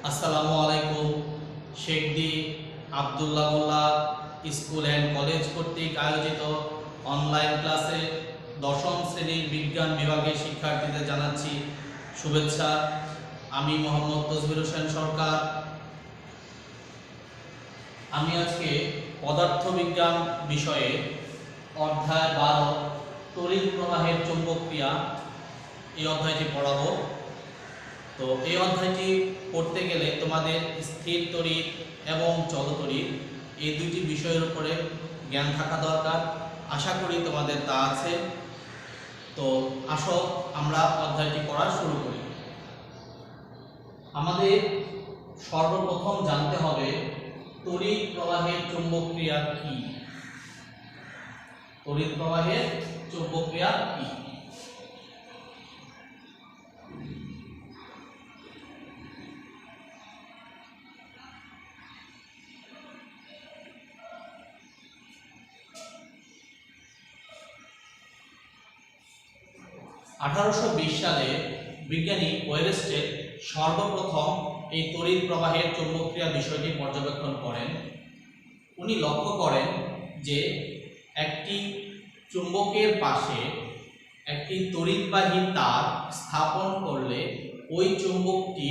আসসালামু আলাইকুম। Sheikh D Abdullah Molla school and college কর্তৃক আয়োজিত অনলাইন ক্লাসে দশম শ্রেণীর বিজ্ঞান বিভাগের শিক্ষার্থীদের জানাচ্ছি শুভেচ্ছা। আমি মোহাম্মদ তসবির হোসেন সরকার। আমি আজকে পদার্থবিজ্ঞান বিষয়ে অধ্যায় 12 তড়িৎ প্রবাহের চৌম্বকক্রিয়া এই অধ্যায়টি পড়াবো। তো এই অধ্যায়টি পড়তে গেলে তোমাদের স্থির তড়িৎ এবং চলতড়িৎ এই দুইটি বিষয়ের উপরে জ্ঞান থাকা দরকার। আশা করি তোমাদের তা আছে। তো আসো আমরা অধ্যায়টি পড়া শুরু করি। আমাদের সর্বপ্রথম জানতে হবে তড়িৎ প্রবাহের চৌম্বকক্রিয়া কি। তড়িৎ প্রবাহের চৌম্বকক্রিয়া কি? 1820 সালে বিজ্ঞানী ওয়েরস্টেড সর্বপ্রথম এই তড়িৎ প্রবাহের চৌম্বকক্রিয়া বিষয়টি পর্যবেক্ষণ করেন। উনি লক্ষ্য করেন যে একটি চুম্বকের পাশে একটি তড়িৎবাহী তার স্থাপন করলে ওই চুম্বকটি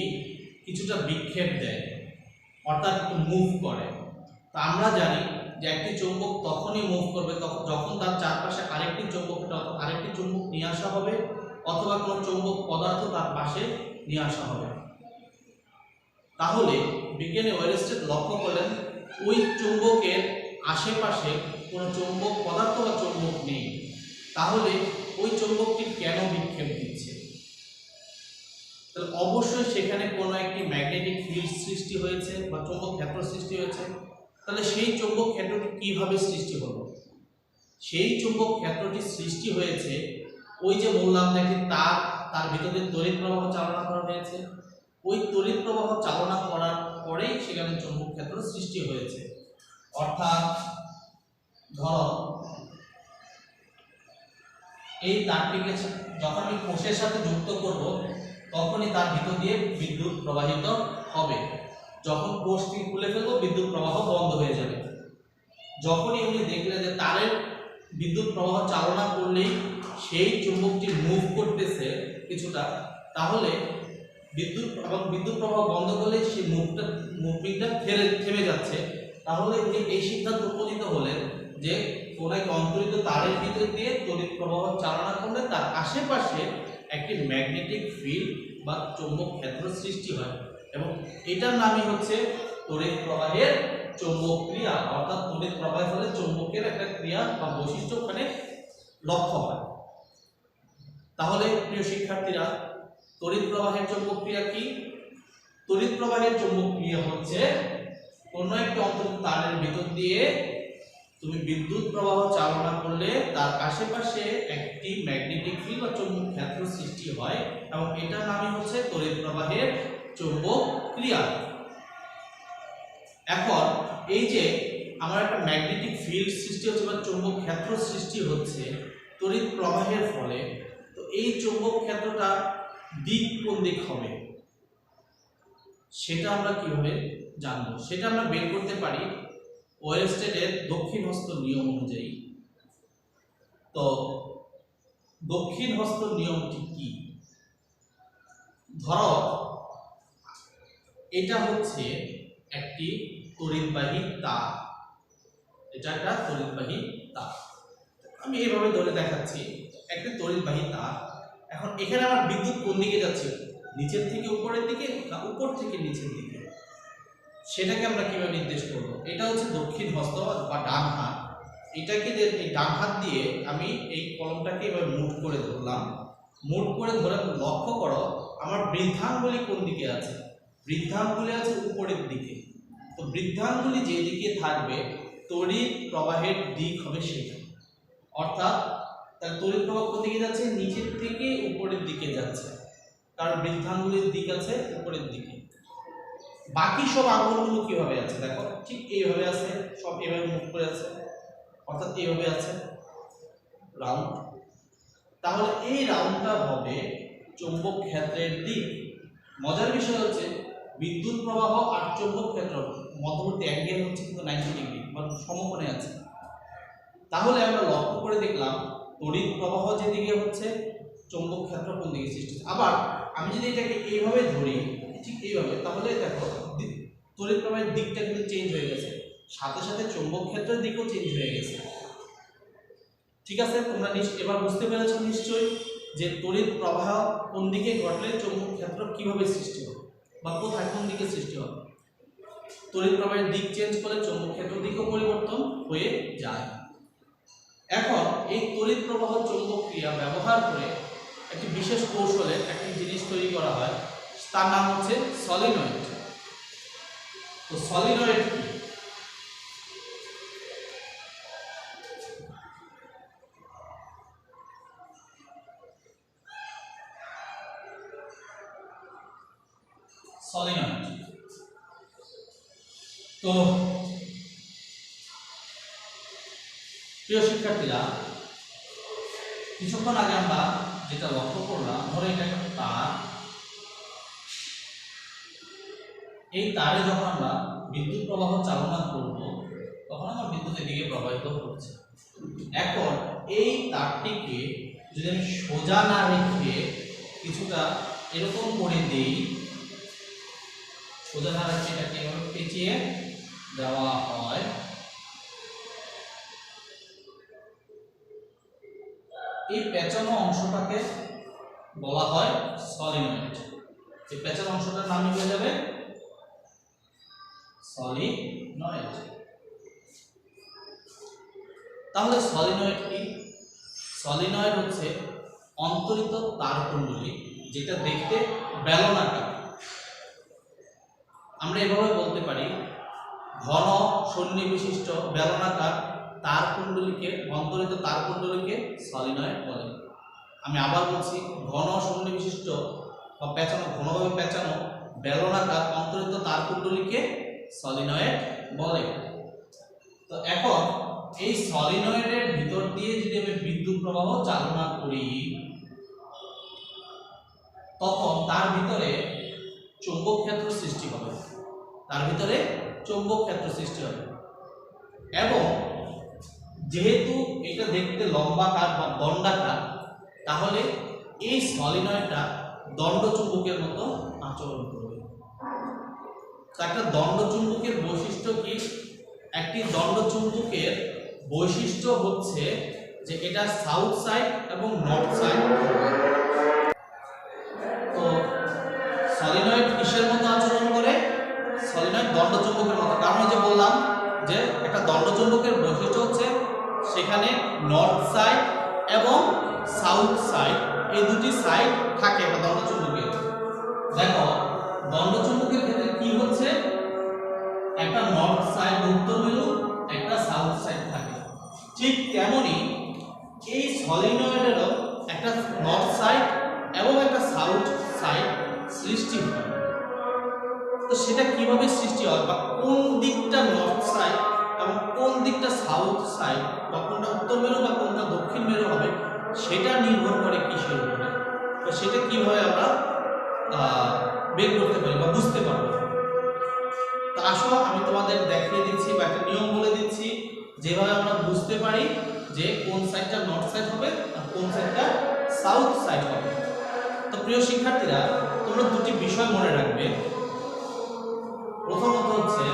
কিছুটা বিক্ষেপ দেয়, অর্থাৎ মুভ করে। তা আমরা জানি যে একটি চুম্বক তখনই মুভ করবে যখন তার চারপাশে আরেকটি চুম্বক নিয়ে আসা হবে, অথবা কোনো চৌম্বক পদার্থ তার পাশে নিয়ে আসা হবে। তাহলে বিজ্ঞানী ওয়েরস্টেড লক্ষ্য করলেন ওই চুম্বকের আশেপাশে কোনো চৌম্বক পদার্থ বা চৌম্বক নেই, তাহলে ওই চৌম্বকটি কেন বিক্ষেপ দিচ্ছে? তাহলে অবশ্যই সেখানে কোনো একটি ম্যাগনেটিক ফিল্ড সৃষ্টি হয়েছে বা চৌম্বক ক্ষেত্র সৃষ্টি হয়েছে। তাহলে সেই চৌম্বক ক্ষেত্রটি কিভাবে সৃষ্টি হলো? সেই চৌম্বক ক্ষেত্রটি সৃষ্টি হয়েছে ওই যে বললাম যে একটি তার ভিতর দিয়ে তড়িৎ প্রবাহ চালনা করা হয়েছে। ওই তড়িৎ প্রবাহ চালনা করার পরেই সেখানে চৌম্বক ক্ষেত্র সৃষ্টি হয়েছে। অর্থাৎ ধরো এই তারটিকে যখন আমি কোষের সাথে যুক্ত করব তখনই তার ভিতর দিয়ে বিদ্যুৎ প্রবাহিত হবে। যখন কোষটি খুলে ফেলবো বিদ্যুৎ প্রবাহ বন্ধ হয়ে যাবে। যখনই উনি দেখলেন যে তারের বিদ্যুৎ প্রবাহ চালনা করলেই সেই চুম্বকটি মুভ করতেছে কিছুটা, তাহলে বিদ্যুৎ প্রবাহ বন্ধ করলে সেই মুভমেন্টটা থেমে যাচ্ছে। তাহলে উনি এই সিদ্ধান্ত উপনীত হলেন যে কোন এক অন্তরিত তারের ভিতর দিয়ে তড়িৎ প্রবাহ চালনা করলে তার আশেপাশে একটি ম্যাগনেটিক ফিল্ড বা চৌম্বক ক্ষেত্র সৃষ্টি হয়, এবং এটার নামই হচ্ছে তড়িৎ প্রবাহের চৌম্বক ক্রিয়া। অর্থাৎ তড়িৎ প্রবাহের ফলে চৌম্বকের একটা ক্রিয়া বা বৈশিষ্ট্য ওখানে লক্ষ্য হয়। তাহলে প্রিয় শিক্ষার্থীরা, তড়িৎ প্রবাহের চৌম্বক ক্রিয়া কি? তড়িৎ প্রবাহের চৌম্বক ক্রিয়া হচ্ছে কোনো একটি অন্তরিত তারের ভিতর দিয়ে তুমি বিদ্যুৎ প্রবাহ চালনা করলে তার আশেপাশে একটি ম্যাগনেটিক ফিল্ড বা চৌম্বক ক্ষেত্র সৃষ্টি হয়, এবং এটার নামই হচ্ছে তড়িৎ প্রবাহের চৌম্বক ক্রিয়া। এখন এই যে আমার একটা ম্যাগনেটিক ফিল্ড সৃষ্টি হচ্ছে বা চৌম্বক ক্ষেত্র সৃষ্টি হচ্ছে তড়িৎ প্রবাহের ফলে, তো এই চৌম্বক ক্ষেত্রটা দিক কোন দিক হবে সেটা আমরা কিভাবে জানবো? সেটা আমরা বের করতে পারি ওয়েরস্টেডের দক্ষিণ হস্ত নিয়ম অনুযায়ী। তো দক্ষিণ হস্ত নিয়মটি কি? ধরো এটা হচ্ছে একটি তড়িৎবাহী তার, এটা একটা তড়িৎবাহী তার। আমি এইভাবে ধরে দেখাচ্ছি একটা তড়িৎবাহী তার। এখন এখানে আমার বিদ্যুৎ কোন দিকে যাচ্ছে? নিচের থেকে উপরের দিকে না উপর থেকে নিচের দিকে? সেটাকে আমরা কিভাবে নির্দেশ করব? এটা হচ্ছে দক্ষিণ হস্ত বা ডান হাত। এটাকে এই ডান হাত দিয়ে আমি এই কলমটাকে এভাবে মুঠ করে ধরলাম। মুঠ করে ধরে লক্ষ্য করো আমার বৃদ্ধাঙ্গুলি কোন দিকে আছে? বৃদ্ধাঙ্গুলি আছে উপরের দিকে। তো বৃদ্ধাঙ্গুলি যে দিকে থাকবে তড়িৎ প্রবাহের দিক হবে সেটা। অর্থাৎ তার তড়িৎ প্রবাহ কোন দিকে যাচ্ছে? নিচের থেকে উপরের দিকে যাচ্ছে, কারণ বৃদ্ধাঙ্গুলির দিক আছে উপরের দিকে। বাকি সব আঙ্গুলগুলো কিভাবে আছে দেখো, ঠিক এইভাবে আছে, সব এইভাবে মুভ করে আছে, অর্থাৎ এইভাবে আছে রাউন্ড। তাহলে এই রাউন্ডটা হবে চৌম্বক ক্ষেত্রের দিক। মজার বিষয় হচ্ছে বিদ্যুৎ প্রবাহ আর চৌম্বক ক্ষেত্র মধ্যবর্তী অ্যাঙ্গেল হচ্ছে কিন্তু 90 ডিগ্রি বা সমকোণে আছে। তাহলে আমরা লক্ষ্য করে দেখলাম তড়িৎ প্রবাহ যেদিকে হচ্ছে চৌম্বক ক্ষেত্র কোন দিকে সৃষ্টি হচ্ছে। আবার আমি যদি এটাকে এইভাবে ধরি, ঠিক এইভাবে, তাহলে দেখো তড়িৎ প্রবাহের দিকটা কিন্তু চেঞ্জ হয়ে গেছে, সাথে সাথে চৌম্বক ক্ষেত্রের দিকও চেঞ্জ হয়ে গেছে। ঠিক আছে, তোমরা এবার বুঝতে পেরেছো নিশ্চয়ই যে তড়িৎ প্রবাহ কোন দিকে ঘটলে চৌম্বক ক্ষেত্র কিভাবে সৃষ্টি হবে বা কোথায় কোন দিকে সৃষ্টি হবে। তড়িৎ প্রবাহের দিক চেঞ্জ করলে চৌম্বক ক্ষেত্রের দিকও পরিবর্তন হয়ে যায়। এখন এই তড়িৎ প্রবাহ চৌম্বক ক্রিয়া ব্যবহার করে একটি বিশেষ কৌশলে একটি জিনিস তৈরি করা হয়, তার নাম হচ্ছে সলিনয়েড। তো সলিনয়েড কি? সলিনয়েড তো প্রিয় শিক্ষার্থীরা, কিছুক্ষণ আগে আমরা যেটা লক্ষ্য করলাম, ধরো এটা একটা তার, এই তারে যখন আমরা বিদ্যুৎ প্রবাহ চালনা করব তখন আমার বিদ্যুতের দিকে প্রবাহিত হচ্ছে। এখন এই তারটিকে যদি আমি সোজা না রেখে কিছুটা এরকম করে দেই, সোজা না রেখে এটাকে এভাবে পেঁচিয়ে দেওয়া হয়, এই পেঁচানো অংশটাকে বলা হয় সলিনয়েড। এই পেঁচানো অংশটার নাম হয়ে যাবে সলিনয়েড। তাহলে সলিনয়েড কি? সলিনয়েড হচ্ছে অন্তরিত তারকুণ্ডলী, যেটা দেখতে বেলনাকার। আমরা এভাবে বলতে পারি, ঘন সন্নিবিশিষ্ট বেলনাকার তারকুণ্ডলীকে, অন্তরিত তারকুণ্ডলীকে সলিনয়েড বলে। আমি আবার বলছি, ঘন সন্নিবিশিষ্ট বা পেঁচানো, ঘনভাবে পেঁচানো বেলনাকার অন্তরিত তারকুণ্ডলীকে সলিনয়েড বলে। তো এখন এই সলিনয়েডের ভিতর দিয়ে যদি আমি বিদ্যুৎ প্রবাহ চালনা করি, তখন তার ভিতরে চৌম্বক ক্ষেত্র সৃষ্টি হবে, তার ভিতরে চৌম্বক ক্ষেত্র সৃষ্টি হবে। এবং যেহেতু এটা দেখতে লম্বাকার বা দণ্ডাকার, তাহলে এই সলিনয়েডটা দণ্ডচুম্বকের মতো আচরণ করবে। একটা দণ্ডচুম্বকের বৈশিষ্ট্য কি? একটি দণ্ডচুম্বকের বৈশিষ্ট্য হচ্ছে যে এটা সাউথ সাইড এবং নর্থ সাইড। তো সলিনয়েড কিসের মতো আচরণ করে? সলিনয়েড দণ্ডচুম্বকের মতো। কারণ যে বললাম যে একটা দণ্ডচুম্বকের বৈশিষ্ট্য হচ্ছে সেখানে নর্থ সাইড এবং সাউথ সাইড, এই দুটি সাইড থাকে একটা দণ্ডচুম্বকে। দেখো দণ্ডচুম্বকের ক্ষেত্রে কি হচ্ছে, একটা নর্থ সাইড উত্তর মেরু, একটা সাউথ সাইড থাকে। ঠিক তেমনি এই সলিনয়েডেরও একটা নর্থ সাইড এবং একটা সাউথ সাইড সৃষ্টি হয়। তো সেটা কিভাবে সৃষ্টি হয় বা কোন দিকটা নর্থ সাইড এবং কোন দিকটা সাউথ সাইড বা কোনটা উত্তর মেরু বা কোনটা দক্ষিণ মেরু হবে, সেটা নির্ভর করে কিসের উপরে। তো সেটা কিভাবে আমরা বের করতে পারি বা বুঝতে পারবো। তো আসো আমি তোমাদের দেখিয়ে দিচ্ছি বা একটা নিয়ম বলে দিচ্ছি, যেভাবে আমরা বুঝতে পারি যে কোন সাইডটা নর্থ সাইড হবে আর কোন সাইডটা সাউথ সাইড হবে। তো প্রিয় শিক্ষার্থীরা, তোমরা দুটি বিষয় মনে রাখবে। প্রথমত হচ্ছে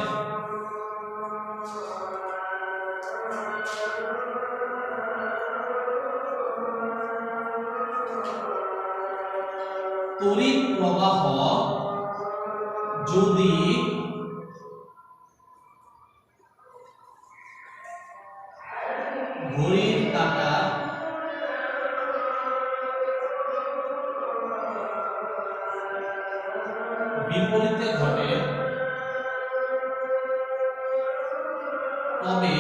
তড়িৎ প্রবাহ যদি ঘড়ির কাঁটা বিপরীতে ঘটে, তবে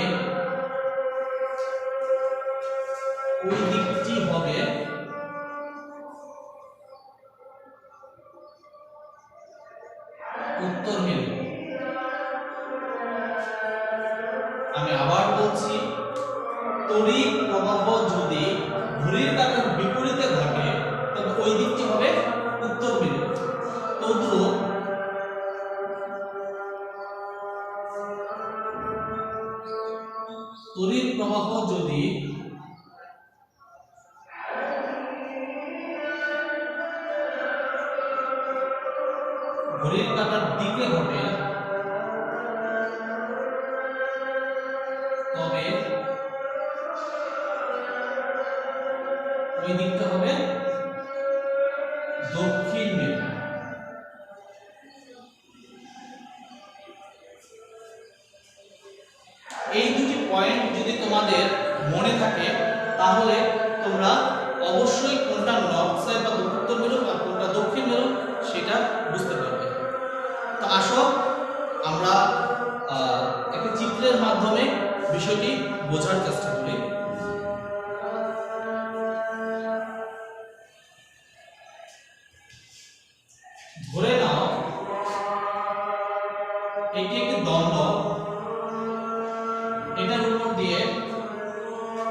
ওই দিকটি হবে উত্তর মেরু। আমি আবার বলছি, তড়িৎ প্রবাহ যদি ঘড়ির কাঁটার বিপরীতে ঘটে তবে ওই দিকটি হবে উত্তর মেরু। তদ্রূপ ঘড়ির কাঁটার দিকে ঘটে তবে ওই দিকটা হবে দক্ষিণ মেরু। এই দুটি পয়েন্ট যদি তোমাদের মনে থাকে তাহলে তোমরা অবশ্যই কোনটা নর্থ সাইড বা উত্তর মেরু বা কোনটা দক্ষিণ মেরু সেটা বুঝতে পারবে। তো আসো আমরা একটা চিত্রের মাধ্যমে বিষয়টি বোঝার চেষ্টা করি। ধরে নাও এটি একটি দণ্ড, এটার উপর দিয়ে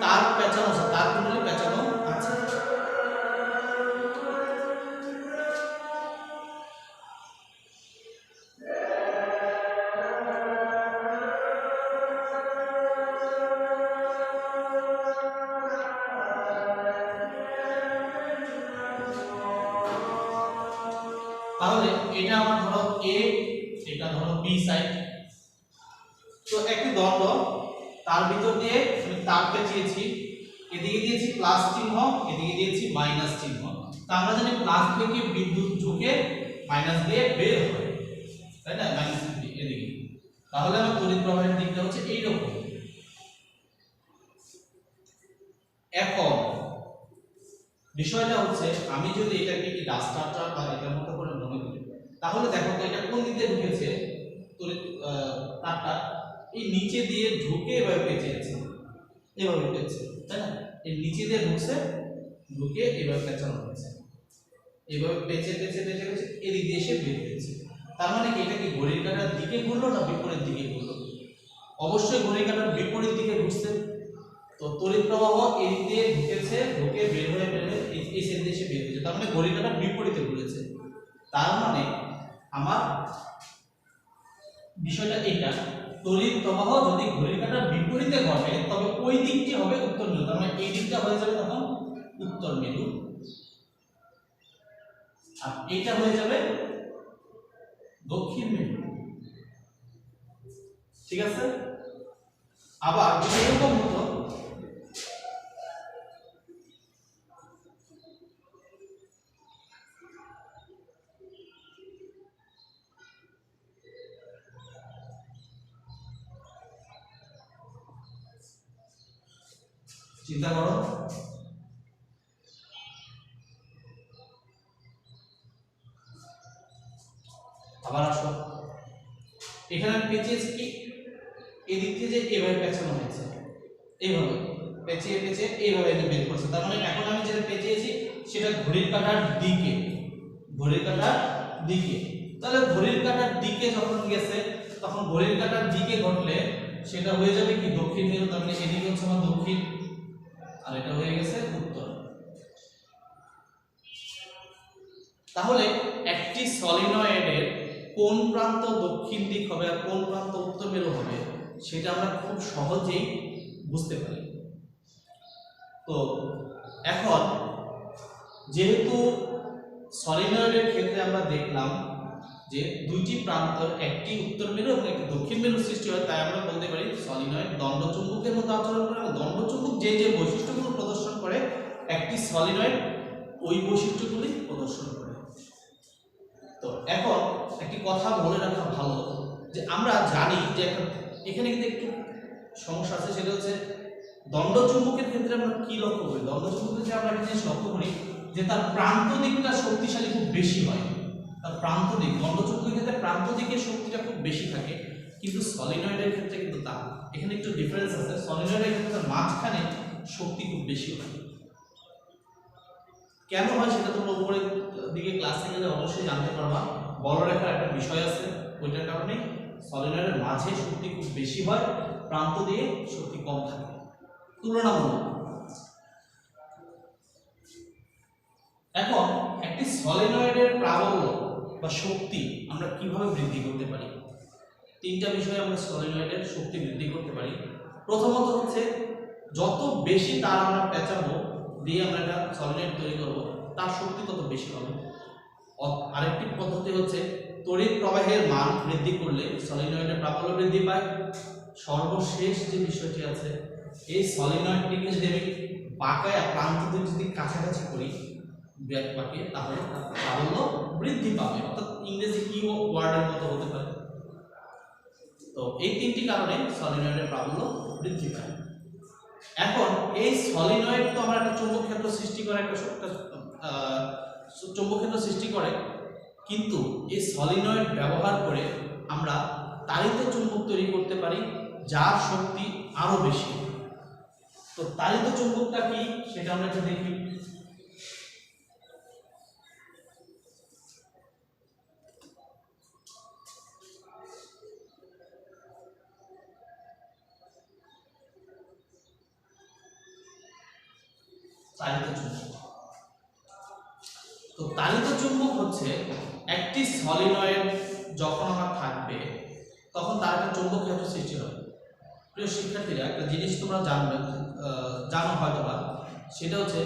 তার পেঁচানো আছে, তার কুণ্ডলী পেঁচানো আছে। তাহলে এটা আমার ধরো এ, এটা ধরো বি সাইড। তো একটি দণ্ড, তার ভিতর দিয়ে আমি তার পেঁচিয়েছি, এদিকে দিয়েছি প্লাস চিহ্ন, এদিকে দিয়েছি মাইনাস চিহ্ন। তো আমরা জানি প্লাস থেকে বিদ্যুৎ ঢুকে মাইনাস দিয়ে বের হয়, তাই না, মাইনাস এদিকে। তাহলে আমার তড়িৎ প্রবাহের দিকটা হচ্ছে এইরকম। এখন বিষয়টা হচ্ছে আমি যদি এটাকে কি ডাস্টার বা এটার মতো করে মনে করি, তাহলে দেখো তো এটা কোন দিকে ঢুকেছে, তড়িৎ তারটা এই নিচে দিয়ে ঢুকে এভাবে পেঁচিয়েছে, এভাবে পেঁচছে, তাই না, এই নিচে দিয়ে ঢুকছে, ঢুকে এভাবে পেঁচানো হয়েছে, এভাবে পেঁচে পেঁচে পেঁচে পেঁচে এদিক দিয়ে এসে বের হয়েছে। তার মানে কি এটা কি ঘড়ির কাঁটার দিকে ঘুরলো না বিপরীত দিকে ঘুরলো? অবশ্যই ঘড়ির কাঁটার বিপরীত দিকে ঘুরছে। তো তড়িৎ প্রবাহ এই দিয়ে ঢুকেছে, ঢুকে বের হয়ে এই সাইড দিয়ে এসে বের হয়েছে, তার মানে ঘড়ির কাঁটার বিপরীতে ঘুরেছে। তার মানে আমার বিষয়টা এটা, তড়িৎ প্রবাহ যদি ঘড়ির কাঁটার বিপরীতে ঘটে তবে ওই দিকটি হবে উত্তর মেরু, তার মানে এই দিকটা হয়ে যাবে তখন উত্তর মেরু, আর এইটা হয়ে যাবে দক্ষিণ মেরু। ঠিক আছে? আবার যদি এরকম হতো, চিন্তা করো, আবার আসো, এখানে পেঁচিয়েছি কি এই দিক থেকে যে এভাবে পেঁচানো হয়েছে, এইভাবে পেঁচিয়ে পেঁচিয়ে এইভাবে এনে বের করছে। তার মানে এখন আমি যেটা পেঁচিয়েছি সেটা ঘড়ির কাঁটার দিকে, ঘড়ির কাঁটার দিকে। তাহলে ঘড়ির কাঁটার দিকে যখন গেছে তখন ঘড়ির কাঁটার দিকে ঘটলে সেটা হয়ে যাবে কি দক্ষিণ মেরু, তার মানে এদিকে হচ্ছে আমার দক্ষিণ আর এটা হয়ে গেছে উত্তর। তাহলে একটি সলিনয়েডের কোন প্রান্ত দক্ষিণ দিক হবে আর কোন প্রান্ত উত্তর মেরু হবে সেটা আমরা খুব সহজেই বুঝতে পারি। তো এখন যেহেতু সলিনয়েডের ক্ষেত্রে আমরা দেখলাম যে দুইটি প্রান্ত, একটি উত্তর মেরু এবং একটি দক্ষিণ মেরু সৃষ্টি হয়, তাই আমরা বলতে পারি সলিনয়েড দণ্ডচুম্বকের মতো আচরণ করে এবং দণ্ডচুম্বক যে যে বৈশিষ্ট্যগুলো প্রদর্শন করে একটি সলিনয়েড ওই বৈশিষ্ট্যগুলি প্রদর্শন করে। তো এখন একটি কথা বলে রাখা ভালো যে আমরা জানি যে এখানে কিন্তু একটু সমস্যা আছে, সেটা হচ্ছে দণ্ডচুম্বকের ক্ষেত্রে আমরা কি লক্ষ্য করি, দণ্ডচুম্বকের ক্ষেত্রে আমরা একটা জিনিস লক্ষ্য করি যে তার প্রান্ত দিকটা শক্তিশালী খুব বেশি হয়, তার প্রান্ত দিক, দণ্ডচুম্বকের ক্ষেত্রে প্রান্ত দিকের শক্তিটা খুব বেশি থাকে, কিন্তু সলিনয়েডের ক্ষেত্রে কিন্তু তা, এখানে একটু ডিফারেন্স আছে, সলিনয়েডের ক্ষেত্রে মাঝখানে শক্তি খুব বেশি হয়। কেন হয় সেটা তোমরা উপরের দিকে ক্লাসে গেলে অবশ্যই জানতে পারবা, বলরেখার একটা বিষয় আছে, ওইটার কারণে সলিনয়েডের মাঝে শক্তি খুব বেশি হয়, প্রান্ত দিয়ে শক্তি কম থাকে তুলনামূলক। এখন একটি সলিনয়েডের প্রাবল্য বা শক্তি আমরা কিভাবে বৃদ্ধি করতে পারি? তিনটা বিষয়ে আমরা সলিনয়েডের শক্তি বৃদ্ধি করতে পারি। প্রথমত হচ্ছে যত বেশি তার আমরা পেঁচাবো দিয়ে আমরা একটা সলিনয়েড তৈরি করবো তার শক্তি তত বেশি হবে। আরেকটি পদ্ধতি হচ্ছে তড়িৎ প্রবাহের মান বৃদ্ধি করলে সলিনয়েডের প্রাবল্য বৃদ্ধি পায়। সর্বশেষ যে বিষয়টি আছে, এই সলিনয়েডটিকে যদি আমি বাঁকায়া প্রান্ত দুটি যদি কাছাকাছি করি বাঁকিয়ে, তাহলে তার প্রাবল্য বৃদ্ধি পাবে, অর্থাৎ ইংরেজি কি ওয়ার্ডের মতো হতে পারে। তো এই তিনটি কারণে সলিনয়েডের প্রাবল্য বৃদ্ধি পায়। এখন এই সলিনয়েড তো আমরা একটা চৌম্বক ক্ষেত্র সৃষ্টি করে চৌম্বক ক্ষেত্র সৃষ্টি করে, কিন্তু এই সলিনয়েড ব্যবহার করে আমরা তাড়িত চুম্বক তৈরি করতে পারি যার শক্তি আরো বেশি। তো তাড়িত চুম্বকটা কি সেটা আমরা একটু দেখি। তাড়িত চুম্বক, তো তাড়িত চুম্বক হচ্ছে একটি সলিনয়েড যখন আমার থাকবে তখন তার একটা চৌম্বক ক্ষেত্র সৃষ্টি হবে। প্রিয় শিক্ষার্থীরা, একটা জিনিস তোমরা জানো হয়তো বা, সেটা হচ্ছে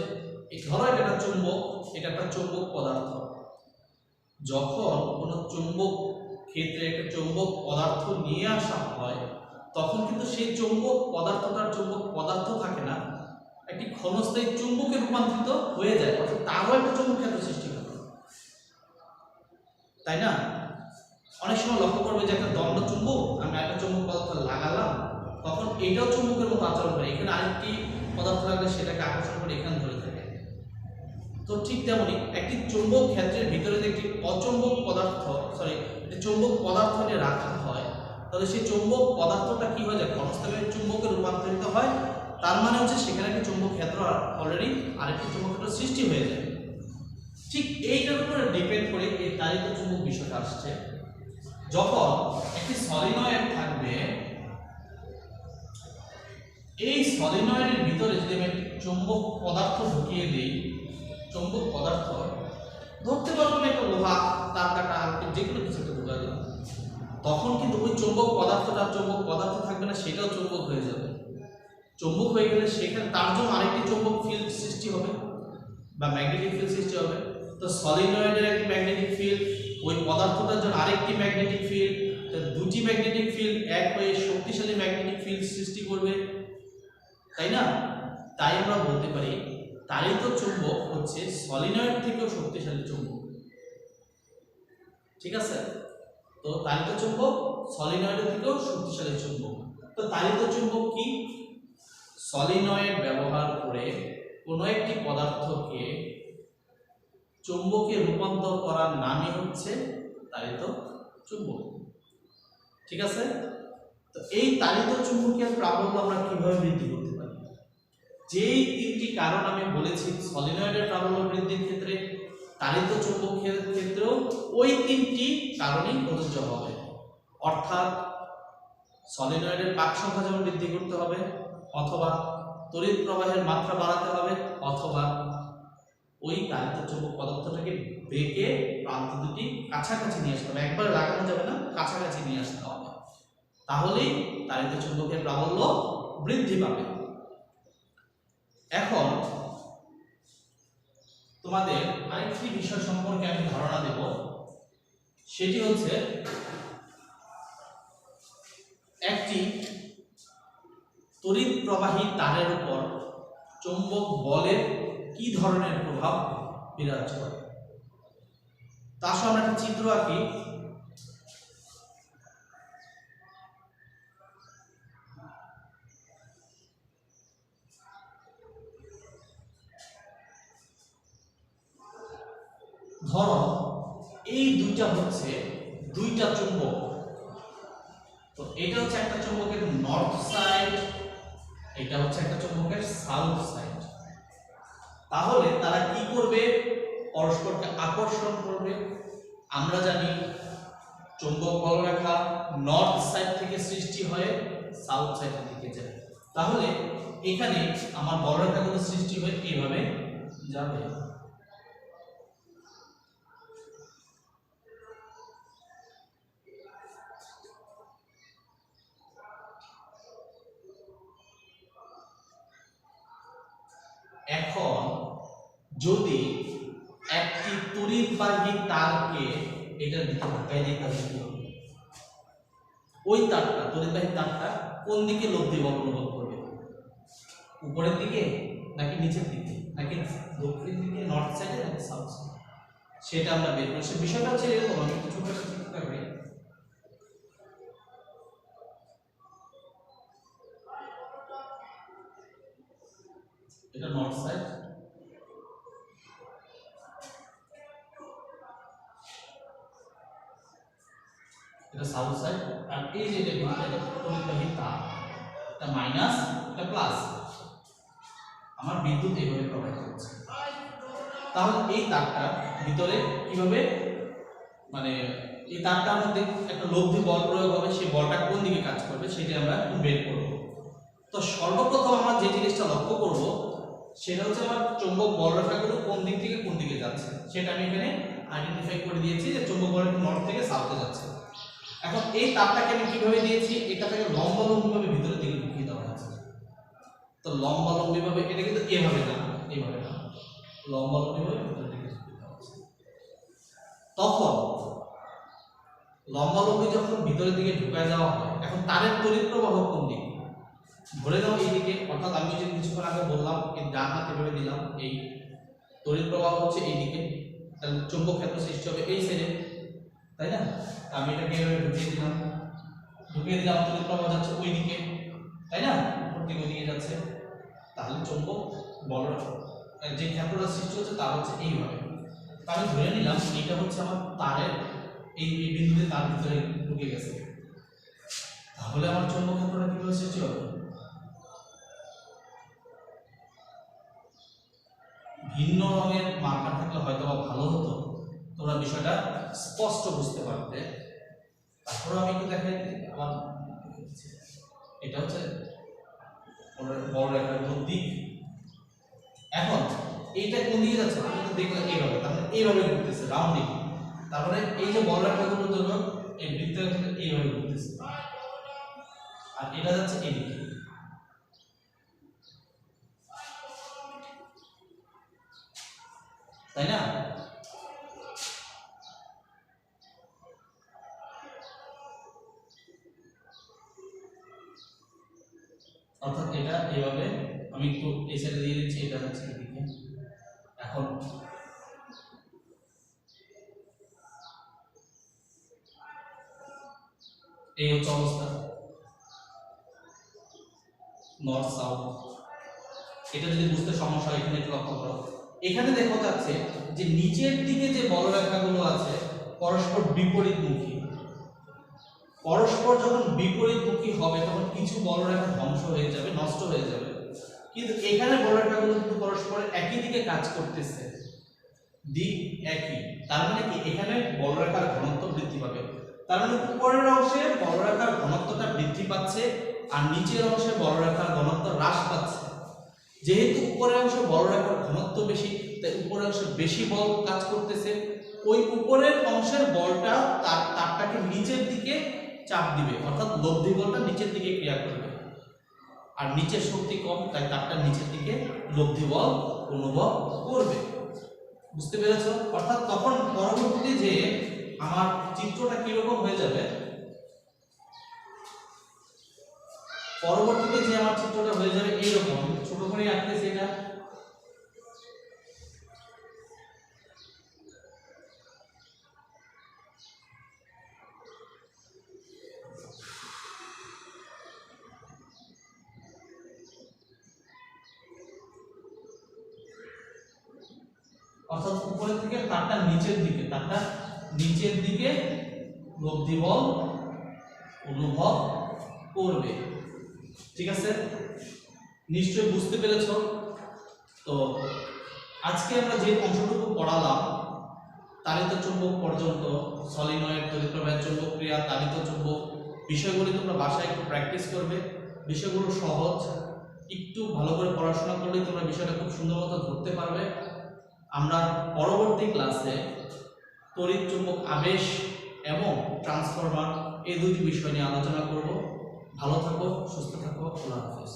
ধরো এটা একটা চুম্বক, এটা একটা চৌম্বক পদার্থ। যখন কোনো চৌম্বক ক্ষেত্রে একটা চৌম্বক পদার্থ নিয়ে আসা হয়, তখন কিন্তু সেই চৌম্বক পদার্থটার চৌম্বক পদার্থ থাকে না, একটি ক্ষণস্থায়ী চুম্বকে রূপান্তরিত হয়ে যায়, অর্থাৎ তারও একটা চৌম্বক ক্ষেত্র সৃষ্টি হবে, তাই না? অনেক সময় লক্ষ্য করবে যে একটা দণ্ড চুম্বক, আমি একটা চৌম্বক পদার্থ লাগালাম, তখন এটাও চুম্বকের মতো আচরণ করে, এখানে আরেকটি পদার্থ লাগলে সেটাকে আকর্ষণ করে এখানে ধরে থাকে। তো ঠিক তেমনি একটি চৌম্বক ক্ষেত্রের ভিতরে যে একটি অচৌম্বক পদার্থ একটি চৌম্বক পদার্থ নিয়ে রাখা হয়, তাহলে সেই চৌম্বক পদার্থটা কি হয়ে যায়, ক্ষণস্থায়ী চুম্বকে রূপান্তরিত হয়। তার মানে হচ্ছে সেখানে একটি চৌম্বক ক্ষেত্র অলরেডি আরেকটি চৌম্বক ক্ষেত্র সৃষ্টি হয়ে যায়। ঠিক এইটার উপরে ডিপেন্ড করে এই তাড়িত চুম্বক বিষয়টা আসছে। যখন একটি সলিনয়েড থাকবে, এই সলিনয়েডের ভিতরে যদি আমি একটি চৌম্বক পদার্থ ঢুকিয়ে দিই, চৌম্বক পদার্থ ধরতে পারবো না, একটা লোহা তার কাটা যে কোনো কিছু একটা ঢুকা দিলাম, তখন কিন্তু ওই চৌম্বক পদার্থটা চৌম্বক পদার্থ থাকবে না, সেটাও চৌম্বক হয়ে যাবে। চৌম্বক হয়ে গেলে সেখানে তার জন্য আরেকটি চৌম্বক ফিল্ড সৃষ্টি হবে বা ম্যাগনেটিক ফিল্ড সৃষ্টি হবে। তো সলিনয়েডের একটি ম্যাগনেটিক ফিল্ড, ওই পদার্থটার জন্য আরেকটি ম্যাগনেটিক ফিল্ড, দুটি ম্যাগনেটিক ফিল্ড এক হয়ে শক্তিশালী ম্যাগনেটিক ফিল্ড সৃষ্টি করবে, তাই না? তাই আমরা বলতে পারি তাড়িত চুম্বক হচ্ছে সলিনয়েড থেকেও শক্তিশালী চুম্বক। ঠিক আছে? তো তাড়িত চুম্বক সলিনয়েড থেকেও শক্তিশালী চুম্বক। তো তাড়িত চুম্বক কি? সলিনয়েড ব্যবহার করে কোনো একটি পদার্থকে চুম্বকে রূপান্তর করার নামই হচ্ছে তাড়িত চুম্বক। ঠিক আছে? তো এই তাড়িত চুম্বকের প্রাবল্য আমরা কিভাবে বৃদ্ধি করতে পারি? যেই তিনটি কারণ আমি বলেছি সলিনয়েডের প্রাবল্য বৃদ্ধির ক্ষেত্রে, তাড়িত চুম্বকের ক্ষেত্রেও ওই তিনটি কারণই প্রযোজ্য হবে। অর্থাৎ সলিনয়েডের পাক সংখ্যা যেমন বৃদ্ধি করতে হবে, অথবা তড়িৎ প্রবাহের মাত্রা বাড়াতে হবে, অথবা ওই তাড়িত চুম্বক পদার্থটাকে বেঁকে প্রান্ত দুটি কাছাকাছি নিয়ে আসতে হবে, একবারে লাগানো যাবে না, কাছাকাছি নিয়ে আসতে হবে, তাহলেই তাড়িত চুম্বকের প্রাবল্য বৃদ্ধি পাবে। এখন তোমাদের আরেকটি বিষয় সম্পর্কে আমি ধারণা দেব, সেটি হচ্ছে একটি তড়িৎ প্রবাহী তারের উপর চৌম্বক বলের কি ধরনের প্রভাব বিরাজ করে। তার সঙ্গে আমরা একটা চিত্র আঁকি। ধরো এই দুইটা হচ্ছে দুইটা চুম্বক, তো এটা হচ্ছে একটা চুম্বকের নর্থ সাইড, এটা হচ্ছে একটা চুম্বকের সাউথ সাইড। তাহলে তারা কি করবে? পরস্পরকে আকর্ষণ করবে। আমরা জানি চুম্বক বলরেখা নর্থ সাইড থেকে সৃষ্টি হয়ে সাউথ সাইডের দিকে যায়, তাহলে এখানে আমার বলরেখাগুলো সৃষ্টি হয়ে এইভাবে যাবে। এখন যদি একটি তড়িৎবাহী তারকে এটার ভিতরে ঢুকাই দিই, তাহলে কি হবে? ওই তারটা, তড়িৎবাহী তারটা কোন দিকে লব্ধি বল অনুভব করবে? উপরের দিকে নাকি নিচের দিকে নাকি দক্ষিণ দিকে, নর্থ সাইডে নাকি সাউথ সাইডে, সেটা আমরা বের করি। সে বিষয়টা হচ্ছে এরকম, আমি একটু ছোট একটা চিন্তা করি। এটা নর্থ সাইড, এটা সাউথ সাইড, আর এই যে এটা ভিতরে তড়িৎবাহী তার, এটা মাইনাস এটা প্লাস, আমার বিদ্যুৎ এইভাবে প্রবাহিত হচ্ছে। তাহলে এই তারটা ভিতরে কিভাবে, মানে এই তারটার মধ্যে একটা লব্ধি বল প্রয়োগ হবে, সেই বলটা কোন দিকে কাজ করবে সেটা আমরা বের করব। তো সর্বপ্রথম আমরা যে জিনিসটা লক্ষ্য করব সেটা হচ্ছে আমার চৌম্বক বলরেখাগুলো কোন দিক থেকে কোন দিকে যাচ্ছে, সেটা আমি এখানে আইডেন্টিফাই করে দিয়েছি যে চৌম্বক বলরেখা নর্থ থেকে সাউথে যাচ্ছে। এখন এই তারটাকে আমি কিভাবে দিয়েছি, এটা থেকে লম্বালম্বিভাবে ভিতরের দিকে ঢুকিয়ে দেওয়া হয়েছে। তো লম্বালম্বিভাবে, এটা কিন্তু এভাবে না, এইভাবে না, লম্বালম্বিভাবে ভিতরের দিকে ঢুকিয়ে দেওয়া হয়েছে। তখন লম্বালম্বি যখন ভিতরের দিকে ঢুকায় দেওয়া হয়, এখন তারের তড়িৎ প্রবাহ কোন দিকে? ধরে নাও এই দিকে, অর্থাৎ আমি যে কিছুক্ষণ আগে বললাম এই ডান হাতে ভেবে দিলাম এই তড়িৎ প্রবাহ হচ্ছে এই দিকে, তাহলে চৌম্বক ক্ষেত্র সৃষ্টি হবে এই সাইডে, তাই না? আমি এটাকে এভাবে ঢুকিয়ে দিলাম, তড়িৎ প্রবাহ যাচ্ছে ওই দিকে, তাই না? উপর দিকে ওই দিকে যাচ্ছে, তাহলে চৌম্বক বল যে ক্ষেত্রটা সৃষ্টি হচ্ছে তা হচ্ছে এইভাবে। তো আমি ধরে নিলাম এইটা হচ্ছে আমার তারের এই বিন্দুতে তার ভিতরে ঢুকে গেছে, তাহলে আমার চৌম্বক ক্ষেত্রটা কিভাবে সৃষ্টি হবে? ভিন্ন রঙের মার্কার থাকলে হয়তো ভালো হতো, তোমরা বিষয়টা স্পষ্ট বুঝতে পারতে। তারপরে আমি একটু দেখাই আমার, এটা হচ্ছে বলরেখার দিক। এখন এইটা কোন দিকে যাচ্ছে, আমি তো দেখলাম এইভাবে, তাহলে এইভাবে ঘুরতেছে রাউন্ডিং, তারপরে এই যে বলরেখাগুলোর জন্য এই বৃত্তের ক্ষেত্রে এইভাবে ঘুরতেছে, আর এটা যাচ্ছে এইদিকে, তাই না? অর্থাৎ এটা এইভাবে, আমি একটু এই সাইডে দিয়ে দিচ্ছি, এটা হচ্ছে এদিকে। এখন এই হচ্ছে অবস্থা নর্থ সাউথ। এটা যদি বুঝতে সমস্যা হয় এখানে একটু লক্ষ্য করো, এখানে দেখা যাচ্ছে যে নিচের দিকে যে বলরেখাগুলো আছে পরস্পর বিপরীতমুখী। পরস্পর যখন বিপরীতমুখী হবে তখন কিছু বলরেখা ধ্বংস হয়ে যাবে, নষ্ট হয়ে যাবে, কিন্তু এখানে বলরেখাগুলো কিন্তু পরস্পর একই দিকে কাজ করতেছে, দিক একই। তার মানে কি এখানে বলরেখার ঘনত্ব বৃদ্ধি পাবে, তার মানে উপরের অংশে বলরেখার ঘনত্বটা বৃদ্ধি পাচ্ছে আর নিচের অংশে বলরেখার ঘনত্ব হ্রাস পাচ্ছে। যেহেতু উপরের অংশে বলরেখার ঘনত্ব বেশি, তাই উপরের অংশে বেশি বল কাজ করতেছে, ওই উপরের অংশের বলটা তারটাকে নিচের দিকে চাপ দিবে, অর্থাৎ লব্ধি বলটা নিচের দিকে ক্রিয়া করবে, আর নিচের শক্তি কম তাই তারটা নিচের দিকে লব্ধি বল অনুভব করবে। বুঝতে পেরেছো? অর্থাৎ তখন পরবর্তীতে যে আমার চিত্রটা কিরকম হয়ে যাবে, পরবর্তীতে যে আমার চিত্রটা হয়ে যাবে এইরকম, ছোট করে আঁকতেছি এটা। অর্থাৎ উপরের থেকে তারটা নিচের দিকে লব্ধি বল অনুভব করবে। ঠিক আছে, নিশ্চয়ই বুঝতে পেরেছো? তো আজকে আমরা যে অংশটুকু পড়ালাম তাড়িত চুম্বক পর্যন্ত, সলিনয়েড, তড়িৎ প্রবাহের চুম্বক ক্রিয়া, তাড়িত চুম্বক, বিষয়গুলি তোমরা বাসায় একটু প্র্যাকটিস করবে। বিষয়গুলো সহজ, একটু ভালো করে পড়াশোনা করলে তোমরা বিষয়টা খুব সুন্দর মতো ধরতে পারবে। আমরা পরবর্তী ক্লাসে তড়িৎ চুম্বক আবেশ এবং ট্রান্সফরমার এই দুটি বিষয় নিয়ে আলোচনা করব। ভালো থাকো, সুস্থ থাকো, আল্লাহ হাফেজ।